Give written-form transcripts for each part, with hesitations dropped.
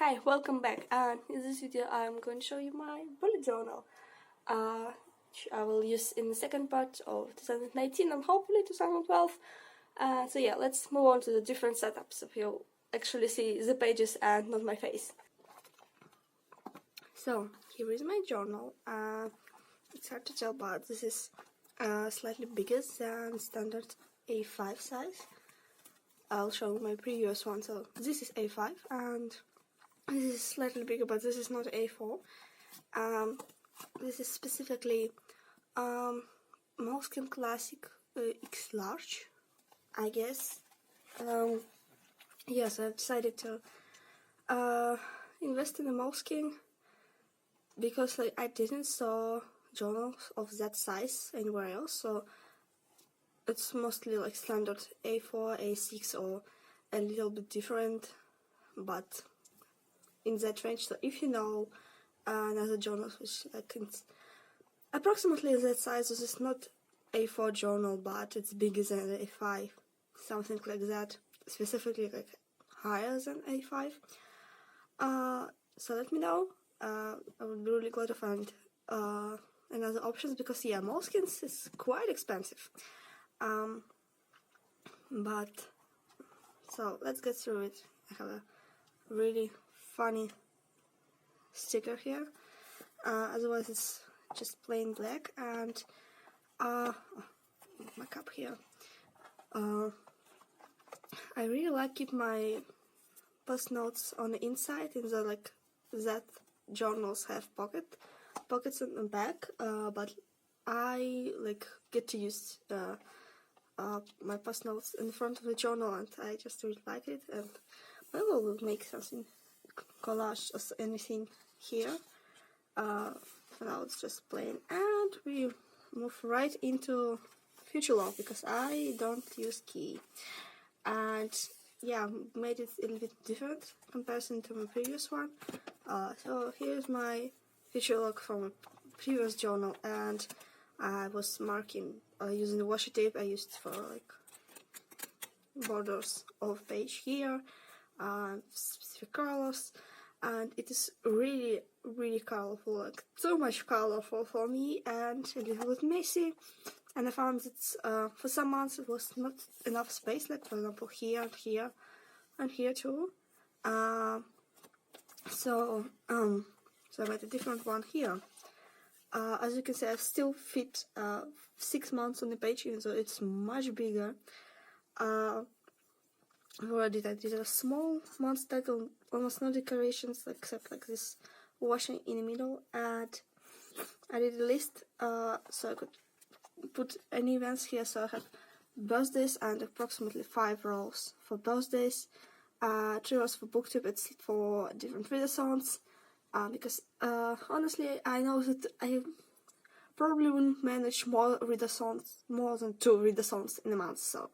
Hi, welcome back, and in this video I'm going to show you my bullet journal, which I will use in the second part of 2019 and hopefully 2012. So yeah, let's move on to the different setups so you'll actually see the pages and not my face. So here is my journal. It's hard to tell, but this is slightly bigger than standard A5 size. I'll show my previous one. So this is A5 and this is slightly bigger, but this is not A4. This is specifically Moleskine Classic X large, I guess. Yes, I decided to invest in a Moleskine because I didn't saw journals of that size anywhere else. So it's mostly like standard A4, A6, or a little bit different, but in that range. So if you know another journal which it's approximately that size, this is not A4 journal, but it's bigger than A5, something like that, specifically like higher than A5. So let me know. I would be really glad to find another options, because yeah, Moleskine is quite expensive. But so let's get through it. I have a really funny sticker here. Otherwise it's just plain black, and my cup here. I really like keep my post notes on the inside, in the that journals have pockets in the back, but I get to use my post notes in front of the journal, and I just really like it. And maybe we'll make something collage or anything here. For now it's just plain, and we move right into future log because I don't use key, and yeah, made it a little bit different in comparison to my previous one. So here's my future log from a previous journal, and I was marking using the washi tape I used for borders of page here, specific colors, and it is really colorful, too much colorful for me, and a little bit messy. And I found that for some months it was not enough space, like for example here and here and here too. So I made a different one here. As you can see, I still fit 6 months on the page, even though it's much bigger. What I did a small month title, almost no decorations except this washing in the middle, and I did a list so I could put any events here. So I have birthdays and approximately 5 rows for birthdays, 3 rows for Booktube. It's for different readathons, because honestly I know that I probably wouldn't manage more than 2 readathons in a month, so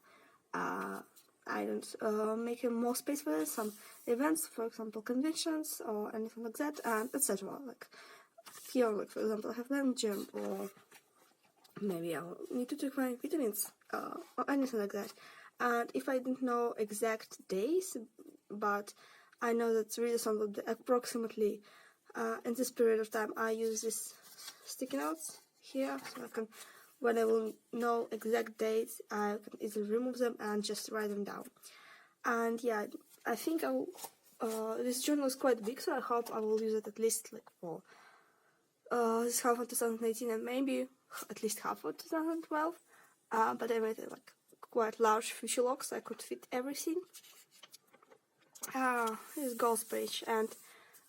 I don't make more space for some events, for example conventions or anything like that, and etc. Here, for example, I have land gym, or maybe I'll need to take my vitamins or anything like that. And if I didn't know exact days, but I know that readathon will be approximately in this period of time, I use this sticky notes here, so I can, when I will know exact dates, I can easily remove them and just write them down. And yeah, I think this journal is quite big, so I hope I will use it at least for this half of 2018 and maybe at least half of 2012. But I made quite large future log, so I could fit everything. Here's goals page, and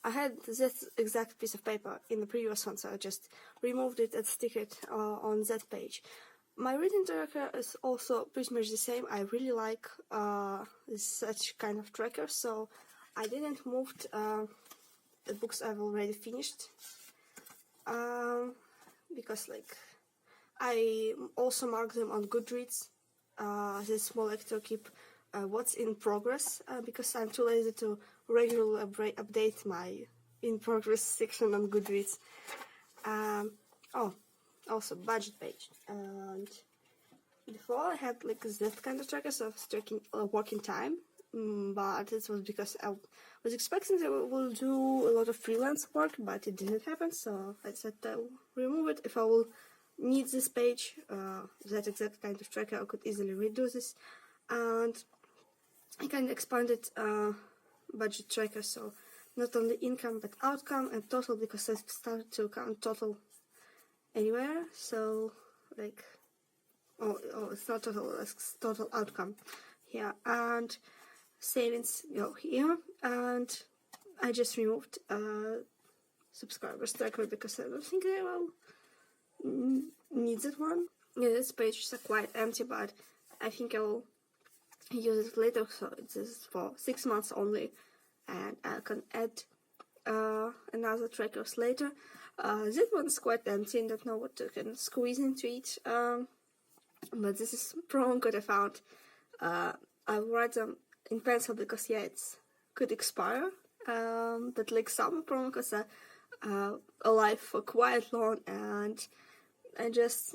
I had this exact piece of paper in the previous one, so I just removed it and stick it on that page. My reading tracker is also pretty much the same. I really like such kind of tracker, so I didn't move the books I've already finished, because I also mark them on Goodreads. This will to keep what's in progress, because I'm too lazy to regularly update my in progress section on Goodreads. Also budget page, and before I had that kind of tracker, so I was tracking working time, but it was because I was expecting that I will do a lot of freelance work, but it didn't happen, so I said I'll remove it. If I will need this page, that exact kind of tracker, I could easily redo this. And I kind of expanded budget tracker, so not only income but outcome and total, because I started to count total anywhere. So like, oh it's not total, it's total outcome here, and savings go here. And I just removed subscribers tracker because I don't think I will need that one. Yeah, this page is quite empty, but I think I will use it later, so this is for 6 months only, and I can add another trackers later. This one's quite empty, I don't know what you can squeeze into it, but this is promo code I found. I'll write them in pencil because yeah, it's could expire, but like some promo codes are alive for quite long, and I just,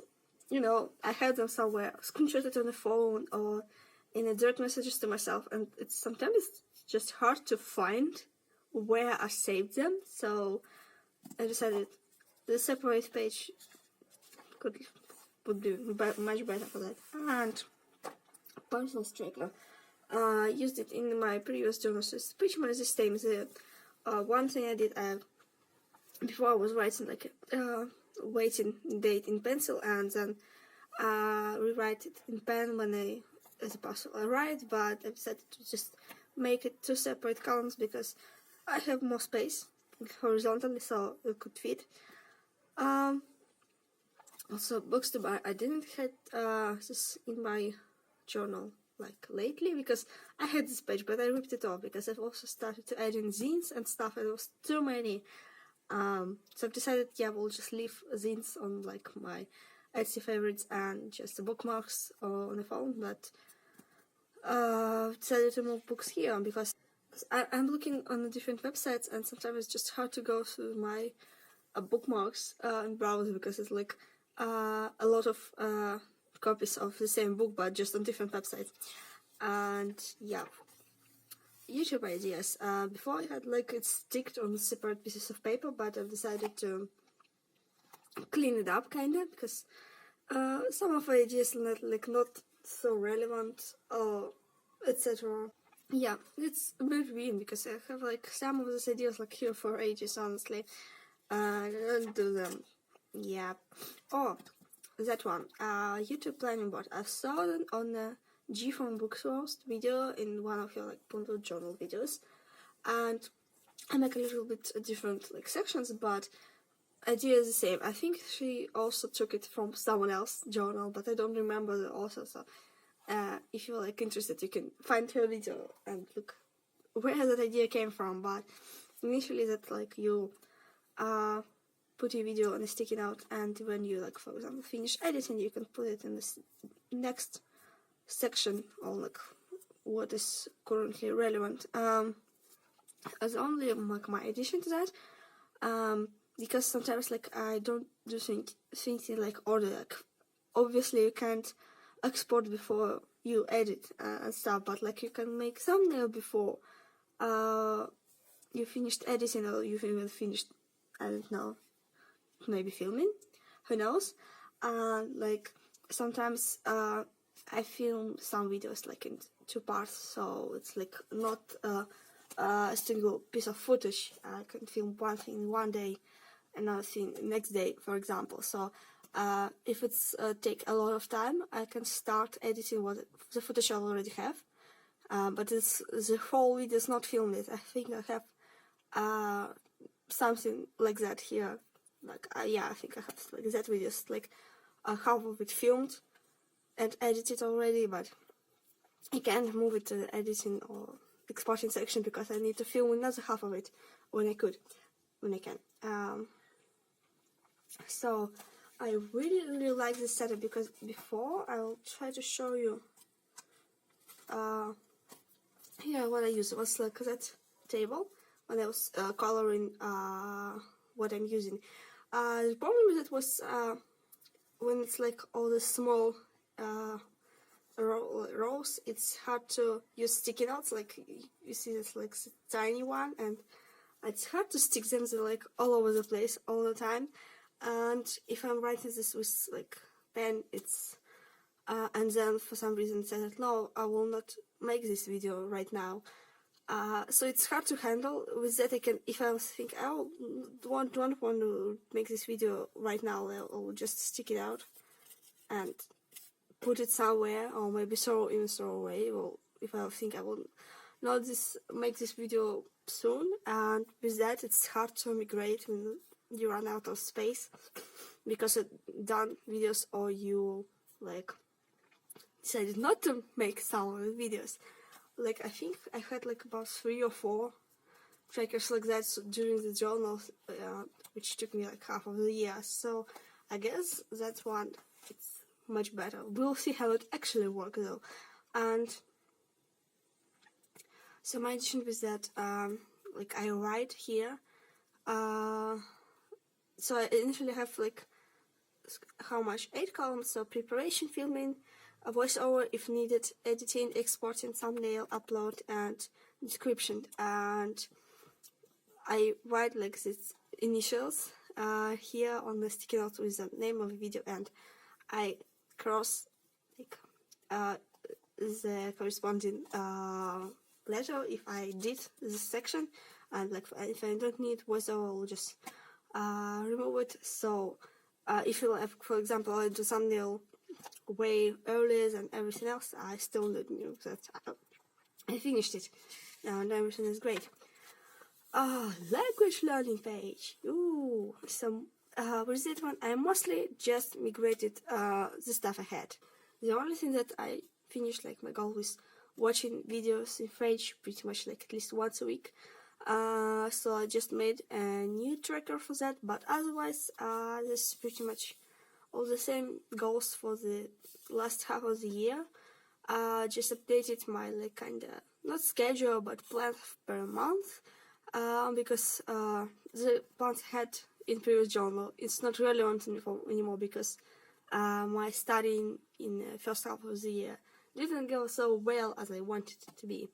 you know, I had them somewhere, screenshotted on the phone or in a direct messages to myself, and sometimes it's just hard to find where I saved them, so I decided the separate page would be much better for that. And personal tracker, used it in my previous journals. It's pretty much the same. The one thing I did, before I was writing like waiting date in pencil, and then rewrite it in pen when as a possible I write, but I decided to just make it 2 separate columns because I have more space horizontally, so it could fit. Also, Booktube, I didn't have this in my journal like lately because I had this page, but I ripped it off because I've also started to add in zines and stuff, and it was too many. So I've decided, yeah, we'll just leave zines on like my Etsy favorites and just the bookmarks on the phone, but decided to move books here because I'm looking on the different websites, and sometimes it's just hard to go through my bookmarks and browse because it's like a lot of copies of the same book but just on different websites. And yeah, YouTube ideas. Before I had like it sticked on separate pieces of paper, but I've decided to clean it up kinda because some of the ideas not so relevant or etc. Yeah, it's a bit weird because I have like some of those ideas like here for ages, honestly. I don't do them. Yeah. Oh, that one. YouTube planning board. I saw it on the G from Books Roast video in one of your like bullet journal videos, and I make a little bit different like sections, but idea is the same. I think she also took it from someone else's journal, but I don't remember the author. So if you're like interested, you can find her video and look where that idea came from. But initially, that like you put your video on a sticky note, and when you like, for example, finish editing, you can put it in this next section or like what is currently relevant. As only like my addition to that, because sometimes like I don't do things in like order. Like obviously you can't export before you edit and stuff, but like you can make thumbnail before you finished editing, or you've even finished, I don't know, maybe filming, who knows. Like sometimes I film some videos like in 2 parts, so it's like not a single piece of footage. I can film one thing in one day, another thing next day, for example. So if it's take a lot of time, I can start editing what the footage I already have. But the whole video is not filmed yet. I think I have something like that here. Like yeah, I think I have like that videos, like half of it filmed and edited already, but I can't move it to the editing or exporting section because I need to film another half of it when I can. So I really like this setup because before I'll try to show you here what I used. It was like that table when I was coloring what I'm using. The problem with it was when it's like all the small rows, it's hard to use sticky notes. Like you see this like tiny one, and it's hard to stick them. They're like all over the place all the time. And if I'm writing this with like pen, it's and then for some reason it says no, I will not make this video right now. So it's hard to handle. With that, I can, if I think I don't want to make this video right now, I'll just stick it out and put it somewhere, or maybe throw away. Or if I think I will not make this video soon, and with that, it's hard to migrate when you run out of space because of done videos, or you like decided not to make some of the videos. Like I think I had like about 3 or 4 trackers like that during the journal, which took me like half of the year. So I guess that one it's much better. We'll see how it actually works though. And so my addition was that like I write here. So I initially have like how much 8 columns. So preparation, filming, a voiceover if needed, editing, exporting, thumbnail, upload, and description. And I write like these initials here on the sticky note with the name of the video, and I cross like the corresponding letter if I did this section, and like if I don't need voiceover, I'll just remove it. So if you have, for example, I do thumbnail way earlier than everything else, I still don't know that I finished it, and everything is great. Language learning page. Ooh, some with that one, I mostly just migrated the stuff I had. The only thing that I finished, like my goal was watching videos in French pretty much like at least once a week. So I just made a new tracker for that, but otherwise, this is pretty much all the same goals for the last half of the year. Just updated my like kinda not schedule but plan per month, because the plans I had in previous journal it's not relevant anymore because my studying in the first half of the year didn't go so well as I wanted it to be.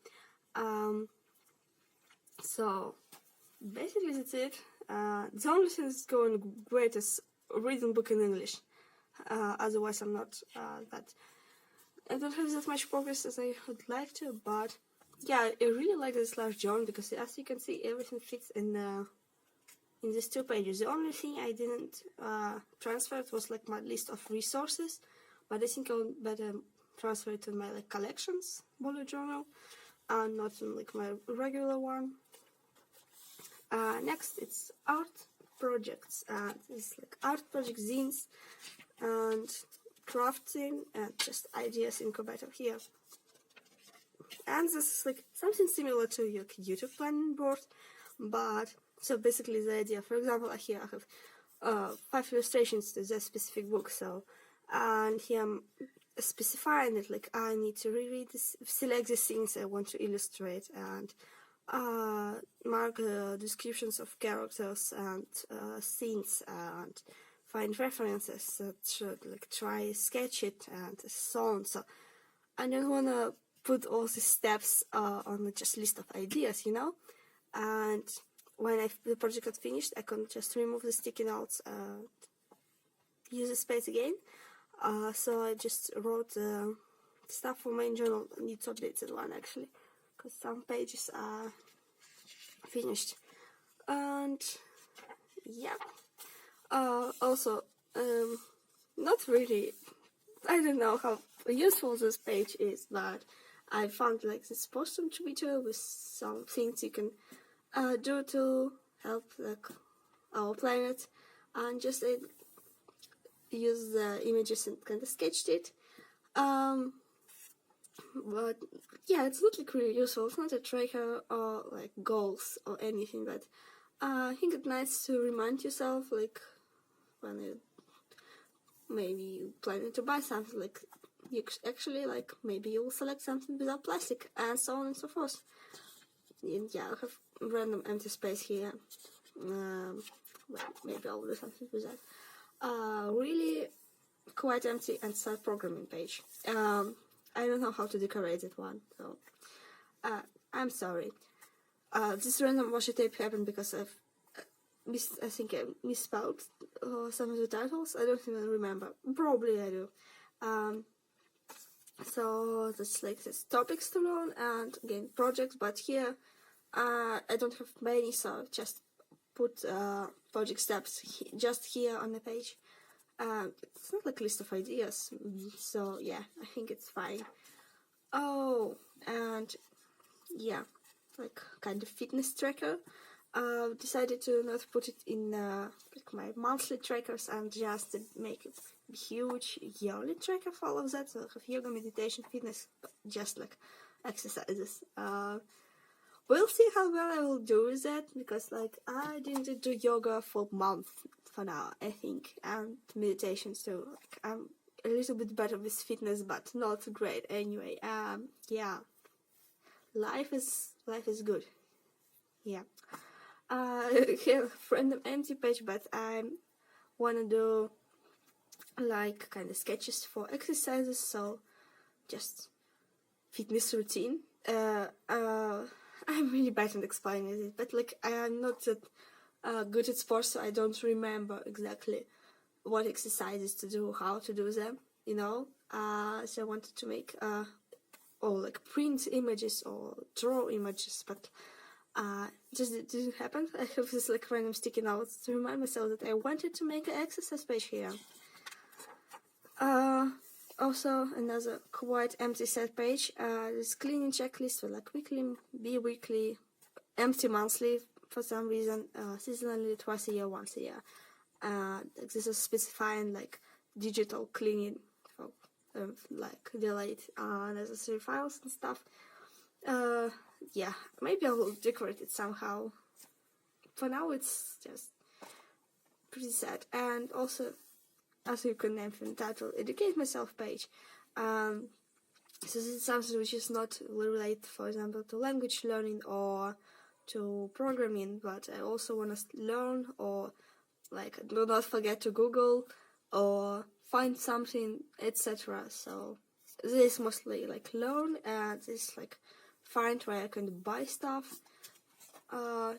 So basically that's it. The only thing that's going great is reading book in English. Otherwise I'm not I don't have that much progress as I would like to, but yeah, I really like this large journal because as you can see everything fits in these 2 pages. The only thing I didn't transfer it was like my list of resources, but I think I'll better transfer it to my like collections bullet journal and not in like my regular one. Next it's art projects, it's like art project zines and crafting and just ideas incubator here. And this is like something similar to your YouTube planning board, but so basically the idea, for example, here I have 5 illustrations to that specific book, so and here I'm specifying it like I need to reread this, select the things I want to illustrate, and mark descriptions of characters and scenes, and find references that should like try sketch it and so on. So I don't wanna put all these steps on just list of ideas, you know. And when the project got finished, I can just remove the sticky notes, use the space again. So I just wrote stuff for main journal. I need to update that one actually, because some pages are finished. And yeah, also not really, I don't know how useful this page is, but I found like this post on Twitter with some things you can do to help like our planet, and just use the images and kind of sketched it. But yeah, it's not like really useful. It's not a tracker or like goals or anything, but I think it's nice to remind yourself like when you maybe planning to buy something, like you actually like maybe you will select something without plastic and so on and so forth. And yeah, I have random empty space here. Well, maybe I'll do something with that. Really quite empty and start programming page. I don't know how to decorate it one, so I'm sorry. This random washi tape happened because I think I misspelled some of the titles. I don't even remember. Probably I do. So that's like this topics to learn and again projects, but here I don't have many, so just put project steps just here on the page. It's not like a list of ideas, so yeah, I think it's fine. Oh, and yeah, like kind of fitness tracker. Decided to not put it in like my monthly trackers and just make it a huge yearly tracker for all of that. So I have yoga, meditation, fitness, just like exercises. We'll see how well I will do with that, because like I didn't do yoga for a month for now, I think, and meditations too. Like I'm a little bit better with fitness, but not great anyway. Yeah, life is good. Yeah. Have a random empty page, but I wanna do like kind of sketches for exercises, so just fitness routine. I'm really bad at explaining it, but like I am not that good at sports, so I don't remember exactly what exercises to do, how to do them, you know. So I wanted to make or like print images or draw images, but just didn't happen. I have this like random sticky notes to remind myself that I wanted to make an exercise page here. Also another quite empty set page. This cleaning checklist for like weekly, bi-weekly, empty monthly for some reason, seasonally, twice a year, once a year. This is specifying like digital cleaning for like delete unnecessary files and stuff. Yeah, maybe I will decorate it somehow. For now, it's just pretty sad. And also, as you can name from the title, educate myself page. So this is something which is not related, for example, to language learning or to programming, but I also want to learn, or like do not forget to Google or find something, etc. So this is mostly like learn, and this like find where I can buy stuff,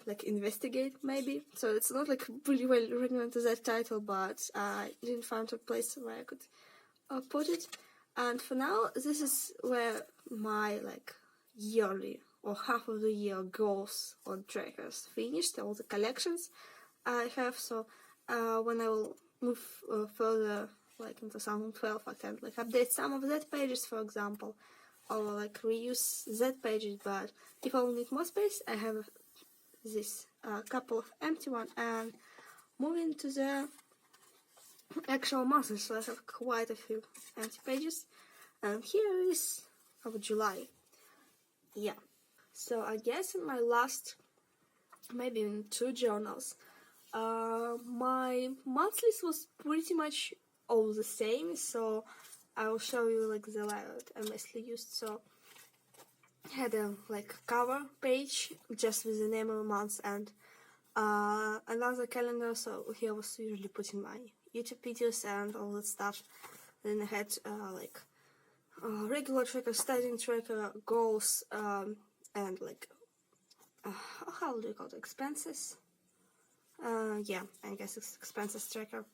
like investigate maybe. So it's not like really well written into that title, but I didn't find a place where I could put it. And for now, this is where my like yearly or half of the year goals on trackers finished, all the collections I have. So when I will move further, like in 2012, I can like update some of that pages, for example, or like reuse that pages. But if I will need more space, I have this couple of empty one. And moving to the actual months, so I have quite a few empty pages, and here is of July. Yeah, so I guess in my last, maybe in 2 journals, my monthlies was pretty much all the same. So I will show you like the layout I mostly used. So I had a like cover page just with the name of the month and another calendar. So here I was usually putting my YouTube videos and all that stuff. Then I had like regular tracker, studying tracker, goals, and like how do you call it, expenses? Yeah, I guess it's expenses tracker.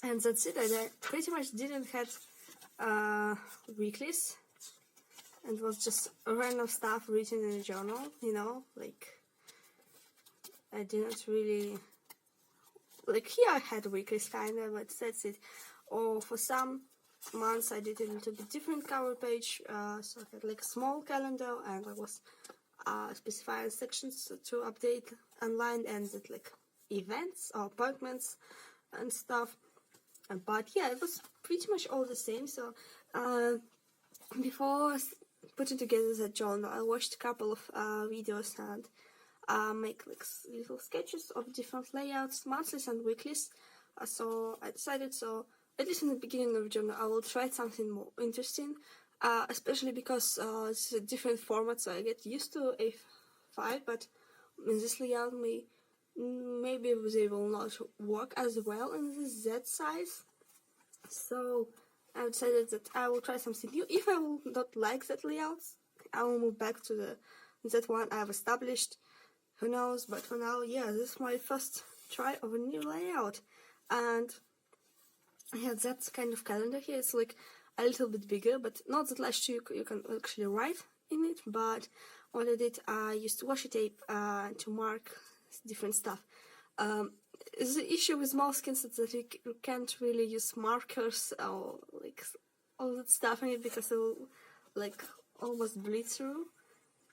And that's it. I pretty much didn't have weeklies, and it was just random stuff written in a journal, you know, like I didn't really, like here I had weeklies kinda, but that's it. Or for some months I did a little bit different cover page, so I had like a small calendar, and I was specifying sections to update online, and that like events or appointments and stuff. But yeah, it was pretty much all the same. So before putting together that journal, I watched a couple of videos and make like little sketches of different layouts, monthlies and weeklies. So I decided, so at least in the beginning of the journal, I will try something more interesting, especially because it's a different format, so I get used to A5, but in this layout, maybe they will not work as well in the Z size. So I decided that I will try something new. If I will not like that layout, I will move back to that one I have established. Who knows? But for now, yeah, this is my first try of a new layout. And I have that kind of calendar here. It's like a little bit bigger, but not that large you can actually write in it. But what I did, I used washi tape to mark different stuff. The issue with Moleskine is that you can't really use markers or like all that stuff in it because it will like almost bleed through.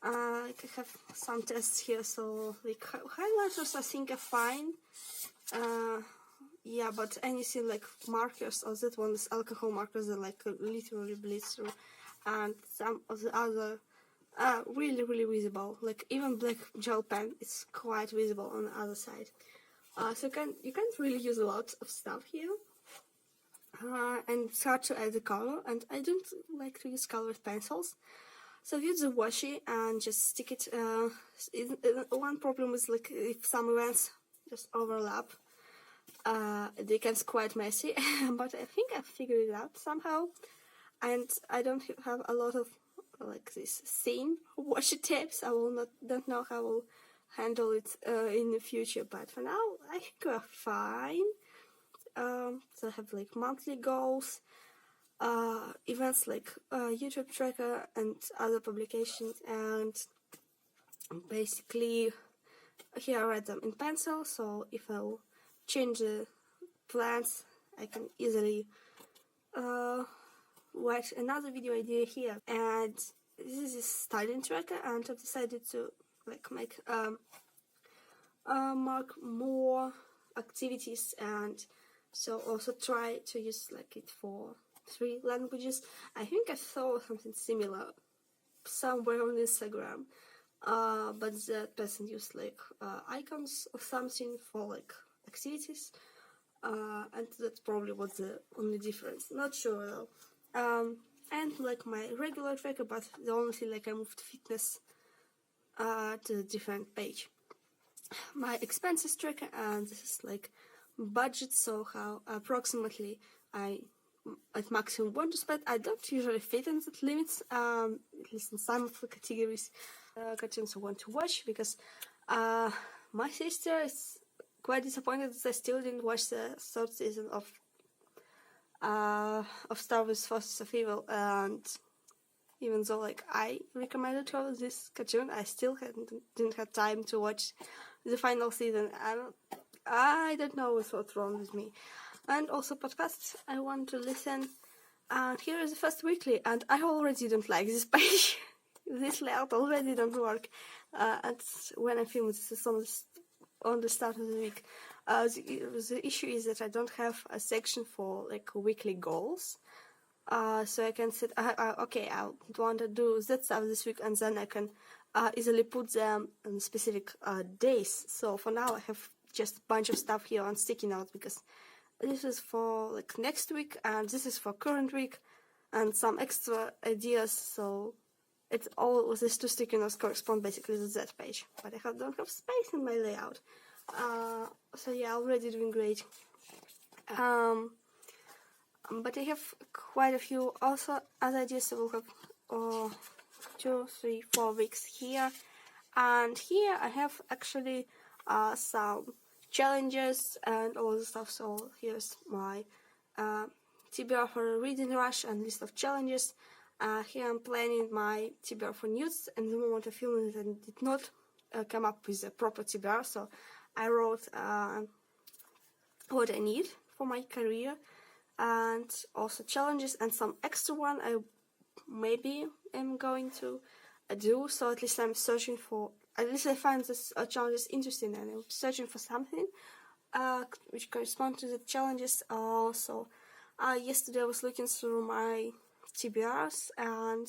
I have some tests here, so like highlighters I think are fine. Yeah, but anything like markers or that one is alcohol markers that like literally bleed through, and some of the other really visible. Like even black gel pen is quite visible on the other side. So you can't really use a lot of stuff here, and it's hard to add the color. And I don't like to use colored pencils, so I use the washi and just stick it. One problem is like if some events just overlap, they can be quite messy. But I think I figured it out somehow, and I don't have a lot of like this thin washi tapes. I don't know how I will handle it in the future, but for now I think we're fine. So I have like monthly goals, events like YouTube tracker and other publications, and basically here I write them in pencil, so if I will change the plans I can easily write another video idea here. And this is a studying tracker, and I've decided to like make mark more activities, and so also try to use like it for 3 languages. I think I saw something similar somewhere on Instagram, but that person used like icons or something for like activities, and that's probably was the only difference. Not sure though. And like my regular tracker, but the only thing like I moved fitness to a different page. My expenses tracker, and this is like budget, so how approximately I at maximum want to spend. I don't usually fit in that limits, at least in some of the categories. Cartoons I want to watch, because my sister is quite disappointed that I still didn't watch the 3rd season of Star Wars Forces of Evil, and even though like I recommended her this cartoon, I still didn't have time to watch the final season. I don't know what's wrong with me. And also podcasts I want to listen, and here is the first weekly, and I already don't like this page. This layout already don't work, and when I film this is on the start of the week. The issue is that I don't have a section for like weekly goals, so I can set okay, I want to do that stuff this week, and then I can easily put them on specific days. So for now I have just a bunch of stuff here on sticky notes, because this is for like next week, and this is for current week, and some extra ideas. So it's all these 2 sticky notes correspond basically to that page, but I don't have space in my layout. So yeah, already doing great. But I have quite a few also other ideas, so we'll have 2, 3, 4 weeks here. And here I have actually some challenges and all the stuff. So here's my TBR for reading rush and list of challenges. Here I'm planning my TBR for news, and the moment I filmed it and did not come up with a proper TBR, so I wrote what I need for my career, and also challenges and some extra one I maybe am going to do. So at least I'm searching for, at least I find this challenges interesting, and I'm searching for something which corresponds to the challenges. So yesterday I was looking through my TBRs and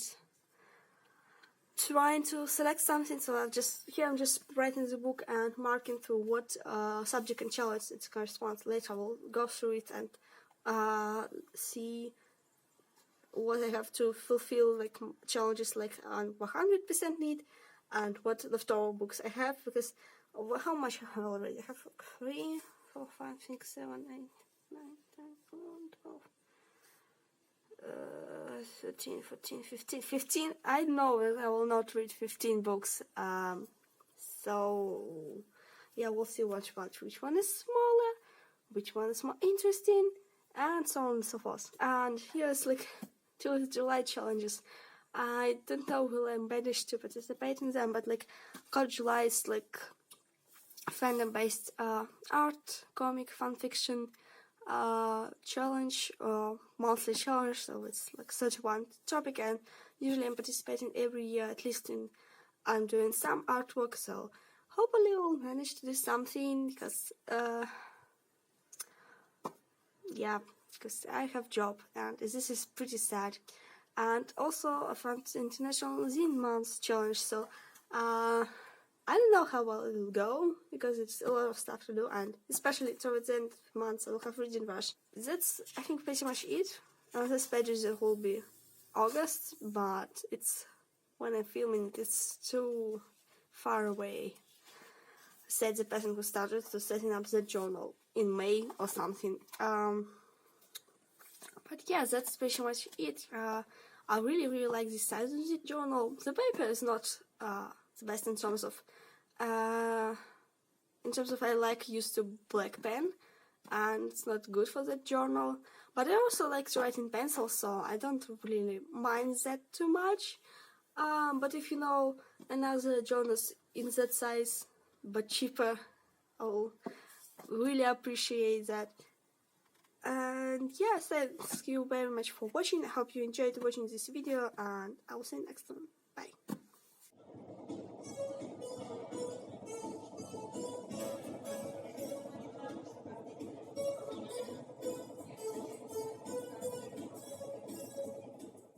trying to select something, so I'm just writing the book and marking through what subject and challenge it corresponds. Later I will go through it and see what I have to fulfill, like challenges like 100% need, and what leftover books I have, because how much I have already. I have 3, 4, 5, 6, 7, 8, 9, 10, 11, 12. 13, 14, 15, 15. I know that I will not read 15 books. So yeah, we'll see which one is smaller, which one is more interesting, and so on and so forth. And here's like 2 July challenges. I don't know will I manage to participate in them, but like God July is like fandom based art, comic, fan fiction challenge or monthly challenge, so it's like 31 topic, and usually I'm participating every year at least I'm doing some artwork, so hopefully we'll manage to do something because yeah, because I have job and this is pretty sad. And also I found International Zine Month challenge, so I don't know how well it will go because it's a lot of stuff to do, and especially towards the end of the month I will have reading rush. That's I think pretty much it. On this page it will be August, but it's when I'm filming it's too far away. Said the person who started to setting up the journal in May or something. But yeah, that's pretty much it. I really like this size of the journal. The paper is not the best in terms of I like used to black pen, and it's not good for the journal. But I also like to write in pencil, so I don't really mind that too much. But if you know another journals in that size but cheaper, I'll really appreciate that. And yeah, thanks you very much for watching. I hope you enjoyed watching this video, and I will see you next time.